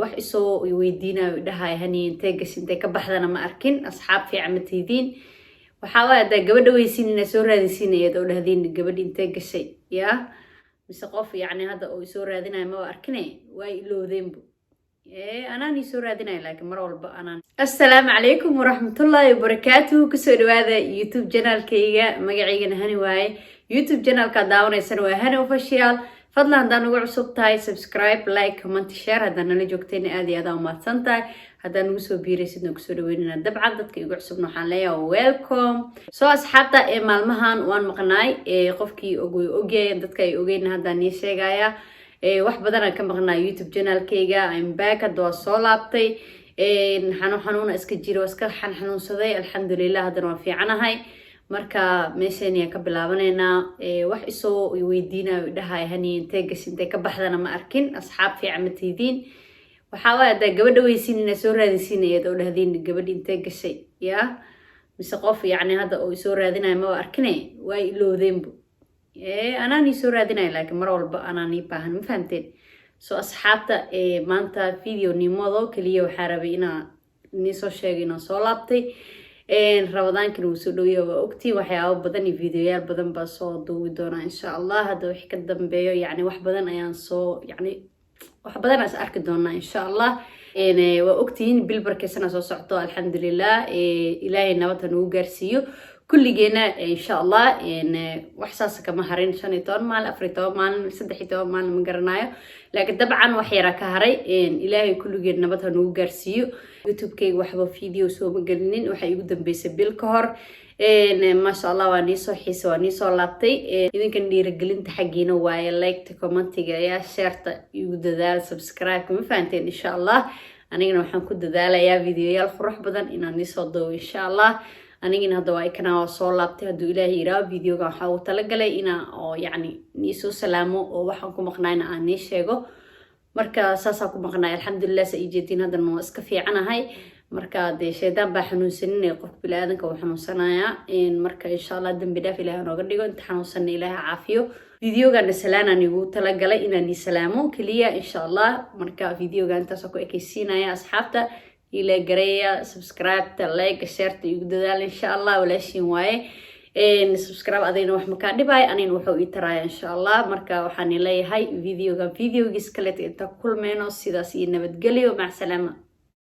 wax isoo weydiinayo dhahay hani intee gashin intee ka baxdana ma arkin asxaab fiican ma tihiin waxa waa gabadha weysiin inay soo raadisiin iyadoo dhahdeen gabadh intee gashay yaa mise qof yani hadda oo soo raadinayo ma arkine way iloodeenbu anani soo raadinayo laakiin mar walba anaan assalaamu calaykum waraxmatullaahi wabarakaatuh kusoo dhawaada youtube channelkayga magaciigana hani waaye youtube channelka daawanaysana waa hani official fadlan haddaan ugu cusub tahay subscribe like comment share haddaan nala joogtayna aad iyo aad u mahadsan tahay haddaan ugu soo biiraysidna kusoo dhaweynina dabcan dadka igu cusubna waxaan leeyahay welcome soo asxaabta maalmahan waan maqnaay qofkii ogyahay dadka ay ogeyna haddaan ii sheegaya wax badan aan ka maqnaa youtube channelkayga I'm back hadda waa soo laabtay xanuuna iska jiro iska xanuunsaday alxamdulilah haddana waan fiicanahay marka meeshaan ayaan ka bilaabaneynaa wax isoo weydiinayo dhahay hani intee gashin intee ka baxdana ma arkin asxaab fiican ma tihiin waxa waa gabadha weysiin inay soo raadisiin iyadoo dhahdeen gabadh intee gashay yaa mise qof yani hadda oo soo raadinayo ma arkine way iloodeenbu anani soo raadinayo laakiin mar walba anaan ii baahan ma fahamteen soo asxaabta maanta video nimado kaliya waxaa rabay inaan ni soo sheegay inaan soo laabtay rabadaankana wuu soo dhaweeyaa waa ogtiin waxyaabo badan iyo videoyaal badan baa soo duubi doonaa insha allah hadda wixii ka dambeeyo yani wax badan ayaan soo yani wax badan aan is arki doonaa insha allah waa ogtiin bilbarkeysana soo socdo alxamdulilah ilaahay nabad ha nagu gaarsiiyo kulligeena insha allah wax saas kama harin 15 maalin 14 maalin 13 maalin ma garanayo laakiin dabcan wax yara ka haray ilaahay kulligeena nabad ha nagu gaarsiiyo youtube-kayga waxba video soo ma gelinin waxa igu dambeysay bil ka hor masha allah waa nii soo xiisa waa nii soo laabtay idinkan dhiirigelinta xaggiina waaye like commentiga ayaa shareta igu dadaal subscribe ma fahanteen insha allah anigana waxaan ku dadaalayaa videoyaal qurux badan inaan nii soo doobo insha allah anigina hadda waa ikana waa soo laabtay hadduu ilaahay yiraaho videoga waxaa uu talagalay inaan oo yani nii soo salaamo oo waxaan ku maqnaayna aan nii sheego marka saasaan ku maqnaay alxamdulilah sa ii jeedin haddana waa iska fiicanahay marka dee shaydaan baa xanuunsanin qofka biniaadanka uu xanuunsanayaa marka insha allah dambi dhaaf ilaahay nooga dhigo inta xanuunsanna ilaahay caafiyo videogana salaanaan igu talagalay inaan ii salaamo keliya insha allah marka videoga intaasoo ku ekaysiinaya asxaabta ila gareeya subscribe like share igu dadaal insha allah walaashiin waaye subscribe adayna wax ma ka dhibay anina wuxuu ii taraaya insha allah marka waxaan leeyahay videogiis kale inta kulmeyno sidaas iyo nabadgelyo mac salaama